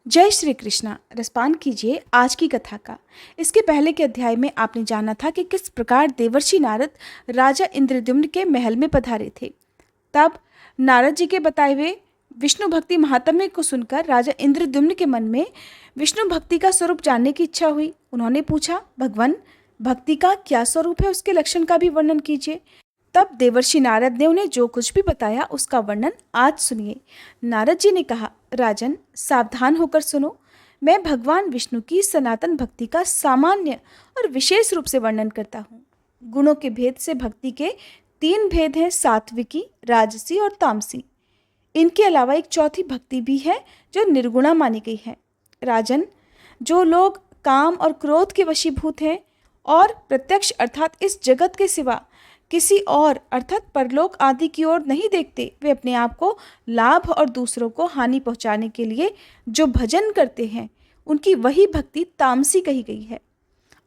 जय श्री कृष्णा। रसपान कीजिए आज की कथा का। इसके पहले के अध्याय में आपने जाना था कि किस प्रकार देवर्षि नारद राजा इंद्रद्युम्न के महल में पधारे थे। तब नारद जी के बताए हुए विष्णु भक्ति महात्म्य को सुनकर राजा इंद्रद्युम्न के मन में विष्णु भक्ति का स्वरूप जानने की इच्छा हुई। उन्होंने पूछा, भगवान, भक्ति का क्या स्वरूप है, उसके लक्षण का भी वर्णन कीजिए। तब देवर्षि नारद ने उन्हें जो कुछ भी बताया उसका वर्णन आज सुनिए। नारद जी ने कहा, राजन, सावधान होकर सुनो। मैं भगवान विष्णु की सनातन भक्ति का सामान्य और विशेष रूप से वर्णन करता हूँ। गुणों के भेद से भक्ति के 3 भेद हैं, सात्विकी, राजसी और तामसी। इनके अलावा एक चौथी भक्ति भी है जो निर्गुणा मानी गई है। राजन, जो लोग काम और क्रोध के वशीभूत हैं और प्रत्यक्ष अर्थात इस जगत के सिवा किसी और अर्थात परलोक आदि की ओर नहीं देखते, वे अपने आप को लाभ और दूसरों को हानि पहुंचाने के लिए जो भजन करते हैं, उनकी वही भक्ति तामसी कही गई है।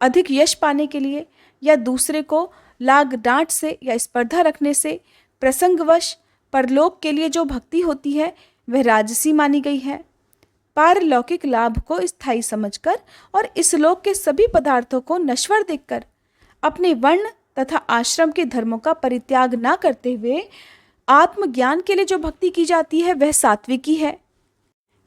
अधिक यश पाने के लिए या दूसरे को लाग डांट से या स्पर्धा रखने से प्रसंगवश परलोक के लिए जो भक्ति होती है वह राजसी मानी गई है। पारलौकिक लाभ को स्थायी समझकर और इस लोक के सभी पदार्थों को नश्वर देखकर अपने वर्ण तथा आश्रम के धर्मों का परित्याग न करते हुए आत्मज्ञान के लिए जो भक्ति की जाती है वह सात्विकी है।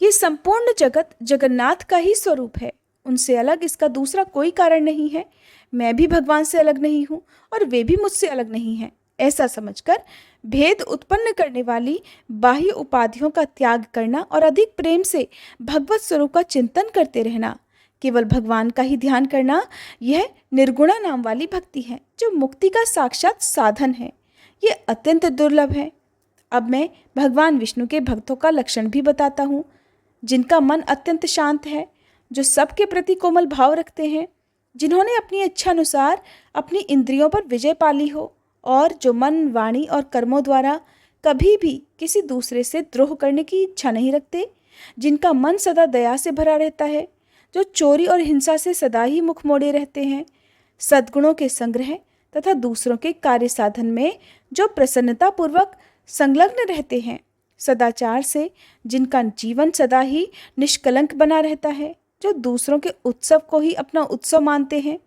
ये संपूर्ण जगत जगन्नाथ का ही स्वरूप है, उनसे अलग इसका दूसरा कोई कारण नहीं है। मैं भी भगवान से अलग नहीं हूँ और वे भी मुझसे अलग नहीं हैं। ऐसा समझकर भेद उत्पन्न करने वाली बाह्य उपाधियों का त्याग करना और अधिक प्रेम से भगवत स्वरूप का चिंतन करते रहना, केवल भगवान का ही ध्यान करना, यह निर्गुणा नाम वाली भक्ति है जो मुक्ति का साक्षात साधन है। ये अत्यंत दुर्लभ है। अब मैं भगवान विष्णु के भक्तों का लक्षण भी बताता हूँ, जिनका मन अत्यंत शांत है, जो सबके प्रति कोमल भाव रखते हैं, जिन्होंने अपनी इच्छानुसार अपनी इंद्रियों पर विजय पाली हो और जो मन, वाणी और कर्मों द्वारा कभी भी किसी दूसरे से द्रोह करने की इच्छा नहीं रखते, जिनका मन सदा दया से भरा रहता है, जो चोरी और हिंसा से सदा ही मुख मोड़े रहते हैं, सद्गुणों के संग्रह तथा दूसरों के कार्य साधन में जो प्रसन्नता पूर्वक संलग्न रहते हैं, सदाचार से जिनका जीवन सदा ही निष्कलंक बना रहता है, जो दूसरों के उत्सव को ही अपना उत्सव मानते हैं,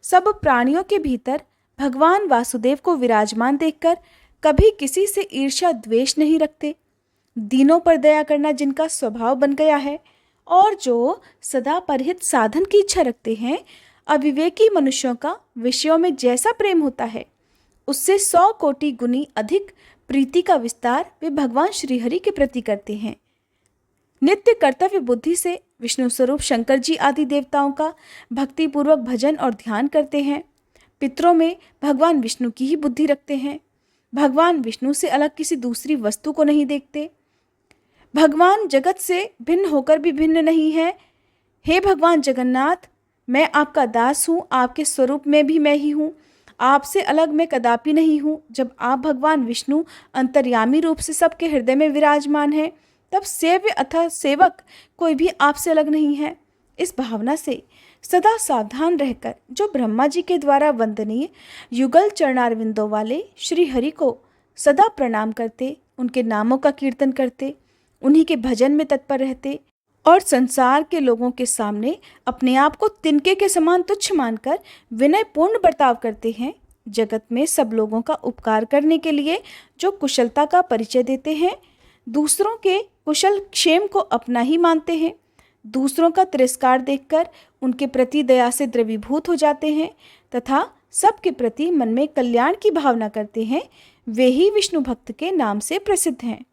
सब प्राणियों के भीतर भगवान वासुदेव को विराजमान देखकर कभी किसी से ईर्ष्या द्वेष नहीं रखते, दीनों पर दया करना जिनका स्वभाव बन गया है और जो सदा परहित साधन की इच्छा रखते हैं, अविवेकी मनुष्यों का विषयों में जैसा प्रेम होता है उससे 100 कोटि गुनी अधिक प्रीति का विस्तार वे भगवान श्रीहरि के प्रति करते हैं। नित्य कर्तव्य बुद्धि से विष्णु स्वरूप शंकर जी आदि देवताओं का भक्तिपूर्वक भजन और ध्यान करते हैं। पितरों में भगवान विष्णु की ही बुद्धि रखते हैं। भगवान विष्णु से अलग किसी दूसरी वस्तु को नहीं देखते। भगवान जगत से भिन्न होकर भी भिन्न नहीं है। हे भगवान जगन्नाथ, मैं आपका दास हूँ, आपके स्वरूप में भी मैं ही हूँ, आपसे अलग मैं कदापि नहीं हूँ। जब आप भगवान विष्णु अंतर्यामी रूप से सबके हृदय में विराजमान हैं, तब सेव्य अथवा सेवक कोई भी आपसे अलग नहीं है। इस भावना से सदा सावधान रहकर जो ब्रह्मा जी के द्वारा वंदनीय युगल चरणारविंदों वाले श्री हरि को सदा प्रणाम करते, उनके नामों का कीर्तन करते, उन्हीं के भजन में तत्पर रहते और संसार के लोगों के सामने अपने आप को तिनके के समान तुच्छ मानकर विनयपूर्ण बर्ताव करते हैं, जगत में सब लोगों का उपकार करने के लिए जो कुशलता का परिचय देते हैं, दूसरों के कुशल क्षेम को अपना ही मानते हैं, दूसरों का तिरस्कार देखकर उनके प्रति दया से द्रवीभूत हो जाते हैं तथा सबके प्रति मन में कल्याण की भावना करते हैं, वे ही विष्णु भक्त के नाम से प्रसिद्ध हैं।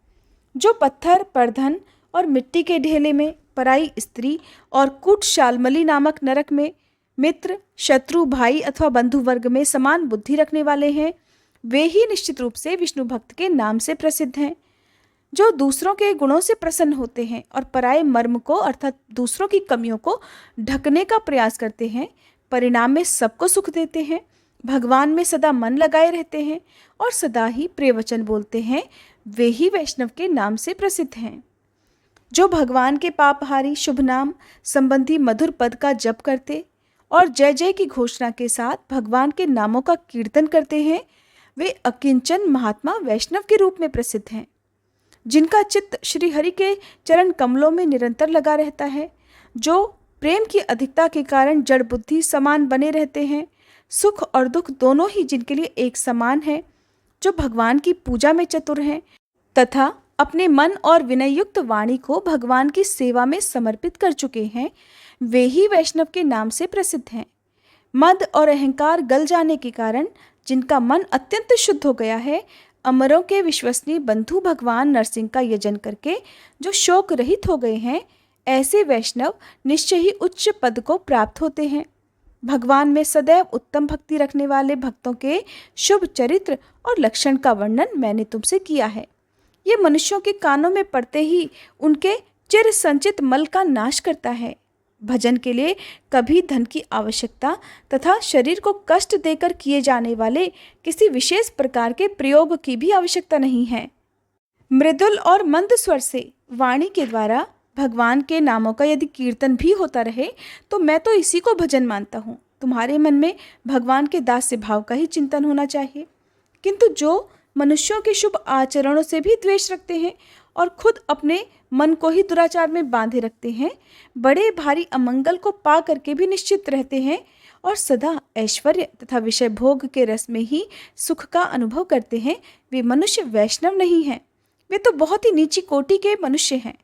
जो पत्थर, परधन और मिट्टी के ढेले में, पराई स्त्री और कुटशालमली नामक नरक में, मित्र, शत्रु, भाई अथवा बंधु वर्ग में समान बुद्धि रखने वाले हैं, वे ही निश्चित रूप से विष्णु भक्त के नाम से प्रसिद्ध हैं। जो दूसरों के गुणों से प्रसन्न होते हैं और पराये मर्म को अर्थात दूसरों की कमियों को ढकने का प्रयास करते हैं, परिणाम में सबको सुख देते हैं, भगवान में सदा मन लगाए रहते हैं और सदा ही प्रिय वचन बोलते हैं, वे ही वैष्णव के नाम से प्रसिद्ध हैं। जो भगवान के पापहारी शुभ नाम संबंधी मधुर पद का जप करते और जय जय की घोषणा के साथ भगवान के नामों का कीर्तन करते हैं, वे अकिंचन महात्मा वैष्णव के रूप में प्रसिद्ध हैं। जिनका चित्त श्री हरि के चरण कमलों में निरंतर लगा रहता है, जो प्रेम की अधिकता के कारण जड़ बुद्धि समान बने रहते हैं, सुख और दुख दोनों ही जिनके लिए एक समान है, जो भगवान की पूजा में चतुर हैं तथा अपने मन और विनययुक्त वाणी को भगवान की सेवा में समर्पित कर चुके हैं, वे ही वैष्णव के नाम से प्रसिद्ध हैं। मद और अहंकार गल जाने के कारण जिनका मन अत्यंत शुद्ध हो गया है, अमरों के विश्वसनीय बंधु भगवान नरसिंह का यजन करके जो शोक रहित हो गए हैं, ऐसे वैष्णव निश्चय ही उच्च पद को प्राप्त होते हैं। भगवान में सदैव उत्तम भक्ति रखने वाले भक्तों के शुभ चरित्र और लक्षण का वर्णन मैंने तुमसे किया है। ये मनुष्यों के कानों में पड़ते ही उनके चिर संचित मल का नाश करता है। भजन के लिए कभी धन की आवश्यकता तथा शरीर को कष्ट देकर किए जाने वाले किसी विशेष प्रकार के प्रयोग की भी आवश्यकता नहीं है। मृदुल और मंद स्वर से वाणी के द्वारा भगवान के नामों का यदि कीर्तन भी होता रहे तो मैं तो इसी को भजन मानता हूँ। तुम्हारे मन में भगवान के दास्य भाव का ही चिंतन होना चाहिए। किंतु जो मनुष्यों के शुभ आचरणों से भी द्वेष रखते हैं और खुद अपने मन को ही दुराचार में बांधे रखते हैं, बड़े भारी अमंगल को पा करके भी निश्चित रहते हैं और सदा ऐश्वर्य तथा विषय भोग के रस में ही सुख का अनुभव करते हैं, वे मनुष्य वैष्णव नहीं हैं। वे तो बहुत ही नीची कोटि के मनुष्य हैं।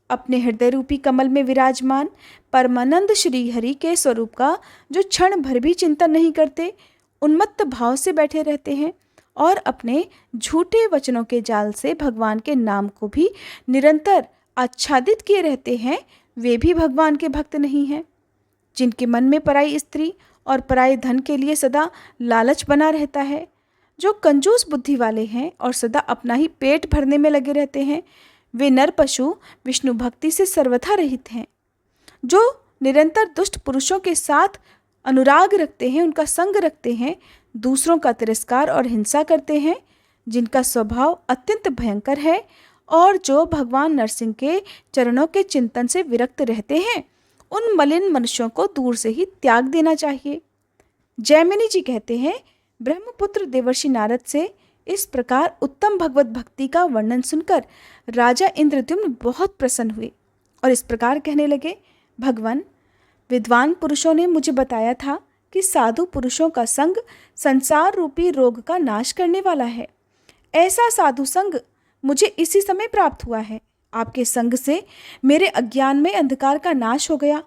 अपने हृदय रूपी कमल में विराजमान परमानंद श्री हरि के स्वरूप का जो क्षण भर भी चिंतन नहीं करते, उन्मत्त भाव से बैठे रहते हैं और अपने झूठे वचनों के जाल से भगवान के नाम को भी निरंतर आच्छादित किए रहते हैं, वे भी भगवान के भक्त नहीं हैं। जिनके मन में पराई स्त्री और पराये धन के लिए सदा लालच बना रहता है, जो कंजूस बुद्धि वाले हैं और सदा अपना ही पेट भरने में लगे रहते हैं, वे नर पशु विष्णु भक्ति से सर्वथा रहित हैं। जो निरंतर दुष्ट पुरुषों के साथ अनुराग रखते हैं, उनका संग रखते हैं, दूसरों का तिरस्कार और हिंसा करते हैं, जिनका स्वभाव अत्यंत भयंकर है और जो भगवान नरसिंह के चरणों के चिंतन से विरक्त रहते हैं, उन मलिन मनुष्यों को दूर से ही त्याग देना चाहिए। जैमिनी जी कहते हैं, ब्रह्मपुत्र देवर्षि नारद से इस प्रकार उत्तम भगवत भक्ति का वर्णन सुनकर राजा इंद्रद्युम्न बहुत प्रसन्न हुए और इस प्रकार कहने लगे, भगवान, विद्वान पुरुषों ने मुझे बताया था कि साधु पुरुषों का संग संसार रूपी रोग का नाश करने वाला है। ऐसा साधु संग मुझे इसी समय प्राप्त हुआ है। आपके संग से मेरे अज्ञान में अंधकार का नाश हो गया,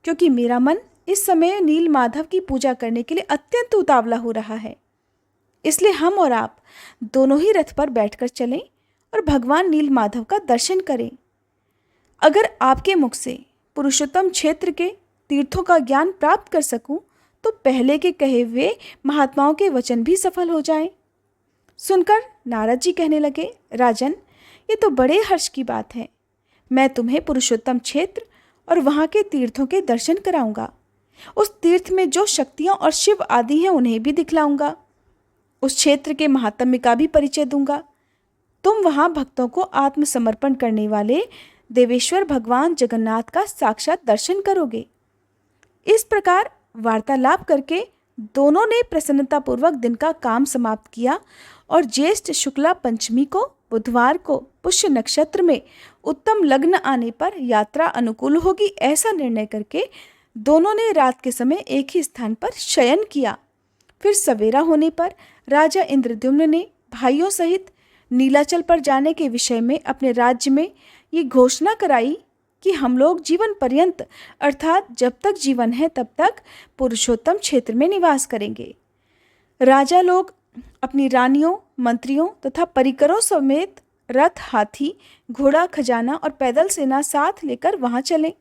क्योंकि मेरा मन इस समय नील माधव की पूजा करने के लिए अत्यंत उतावला हो रहा है। इसलिए हम और आप दोनों ही रथ पर बैठकर चलें और भगवान नील माधव का दर्शन करें। अगर आपके मुख से पुरुषोत्तम क्षेत्र के तीर्थों का ज्ञान प्राप्त कर सकूं, तो पहले के कहे हुए महात्माओं के वचन भी सफल हो जाएं। सुनकर नारद जी कहने लगे, राजन, ये तो बड़े हर्ष की बात है। मैं तुम्हें पुरुषोत्तम क्षेत्र और वहाँ के तीर्थों के दर्शन कराऊंगा। उस तीर्थ में जो शक्तियाँ और शिव आदि हैं, उन्हें भी दिखलाऊंगा। उस क्षेत्र के महात्म्य का भी परिचय दूंगा। तुम वहाँ भक्तों को आत्मसमर्पण करने वाले देवेश्वर भगवान जगन्नाथ का साक्षात दर्शन करोगे। इस प्रकार वार्तालाप करके दोनों ने प्रसन्नतापूर्वक दिन का काम समाप्त किया और ज्येष्ठ शुक्ला पंचमी को बुधवार को पुष्य नक्षत्र में उत्तम लग्न आने पर यात्रा अनुकूल होगी, ऐसा निर्णय करके दोनों ने रात के समय एक ही स्थान पर शयन किया। फिर सवेरा होने पर राजा इंद्रद्युम्न ने भाइयों सहित नीलाचल पर जाने के विषय में अपने राज्य में ये घोषणा कराई कि हम लोग जीवन पर्यंत अर्थात जब तक जीवन है तब तक पुरुषोत्तम क्षेत्र में निवास करेंगे। राजा लोग अपनी रानियों, मंत्रियों तथा परिकरों समेत रथ, हाथी, घोड़ा, खजाना और पैदल सेना साथ लेकर वहां चले।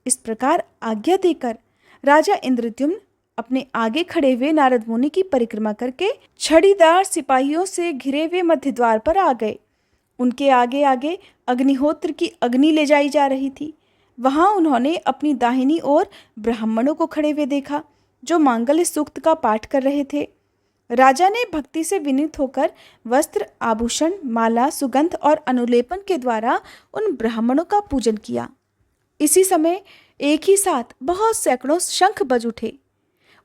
इस प्रकार आज्ञा देकर राजा इंद्रद्युम्न अपने आगे खड़े हुए नारद मुनि की परिक्रमा करके छड़ीदार सिपाहियों से घिरे हुए मध्य द्वार पर आ गए। उनके आगे आगे अग्निहोत्र की अग्नि ले जाई जा रही थी। वहां उन्होंने अपनी दाहिनी ओर ब्राह्मणों को खड़े हुए देखा, जो मांगल्य सूक्त का पाठ कर रहे थे। राजा ने भक्ति से विनीत होकर वस्त्र, आभूषण, माला, सुगंध और अनुलेपन के द्वारा उन ब्राह्मणों का पूजन किया। इसी समय एक ही साथ बहुत सैकड़ों शंख बज उठे।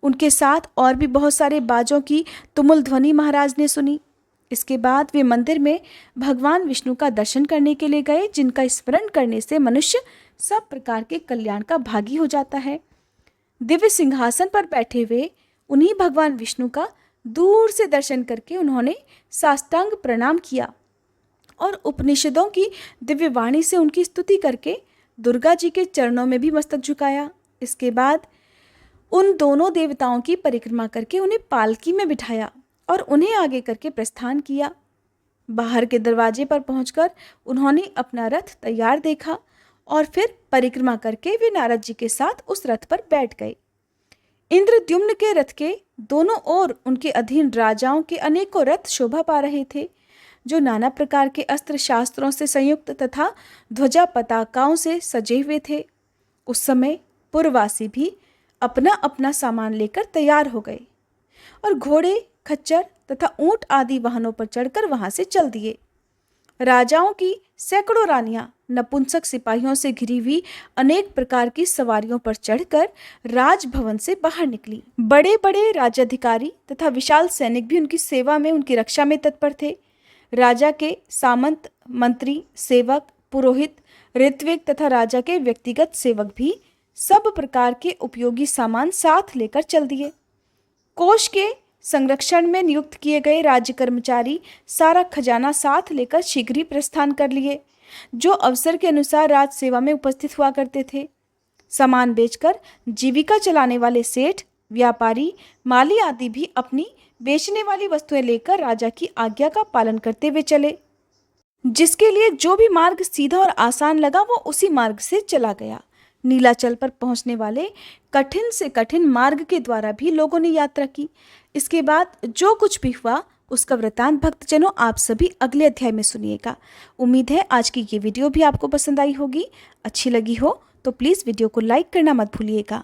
उनके साथ और भी बहुत सारे बाजों की तुमुल ध्वनि महाराज ने सुनी। इसके बाद वे मंदिर में भगवान विष्णु का दर्शन करने के लिए गए, जिनका स्मरण करने से मनुष्य सब प्रकार के कल्याण का भागी हो जाता है। दिव्य सिंहासन पर बैठे हुए उन्हीं भगवान विष्णु का दूर से दर्शन करके उन्होंने साष्टांग प्रणाम किया और उपनिषदों की दिव्य वाणी से उनकी स्तुति करके दुर्गा जी के चरणों में भी मस्तक झुकाया। इसके बाद उन दोनों देवताओं की परिक्रमा करके उन्हें पालकी में बिठाया और उन्हें आगे करके प्रस्थान किया। बाहर के दरवाजे पर पहुंचकर उन्होंने अपना रथ तैयार देखा और फिर परिक्रमा करके वे नारद जी के साथ उस रथ पर बैठ गए। इंद्रद्युम्न के रथ के दोनों ओर उनके अधीन राजाओं के अनेकों रथ शोभा पा रहे थे, जो नाना प्रकार के अस्त्र शास्त्रों से संयुक्त तथा ध्वजा पताकाओं से सजे हुए थे। उस समय पुरवासी भी अपना अपना सामान लेकर तैयार हो गए और घोड़े, खच्चर तथा ऊंट आदि वाहनों पर चढ़कर वहां से चल दिए। राजाओं की सैकड़ों रानियां नपुंसक सिपाहियों से घिरी हुई अनेक प्रकार की सवारियों पर चढ़कर राजभवन से बाहर निकली। बड़े बड़े राज्याधिकारी तथा विशाल सैनिक भी उनकी सेवा में, उनकी रक्षा में तत्पर थे। राजा के सामंत, मंत्री, सेवक, पुरोहित, ऋत्विक तथा राजा के व्यक्तिगत सेवक भी सब प्रकार के उपयोगी सामान साथ लेकर चल दिए। कोष के संरक्षण में नियुक्त किए गए राज्य कर्मचारी सारा खजाना साथ लेकर शीघ्र ही प्रस्थान कर लिए, जो अवसर के अनुसार राज सेवा में उपस्थित हुआ करते थे। सामान बेचकर जीविका चलाने वाले सेठ, व्यापारी, माली आदि भी अपनी बेचने वाली वस्तुएं लेकर राजा की आज्ञा का पालन करते हुए चले। जिसके लिए जो भी मार्ग सीधा और आसान लगा वो उसी मार्ग से चला गया। नीलाचल पर पहुंचने वाले कठिन से कठिन मार्ग के द्वारा भी लोगों ने यात्रा की। इसके बाद जो कुछ भी हुआ उसका वृतांत भक्तजनों आप सभी अगले अध्याय में सुनिएगा। उम्मीद है आज की ये वीडियो भी आपको पसंद आई होगी। अच्छी लगी हो तो प्लीज़ वीडियो को लाइक करना मत भूलिएगा।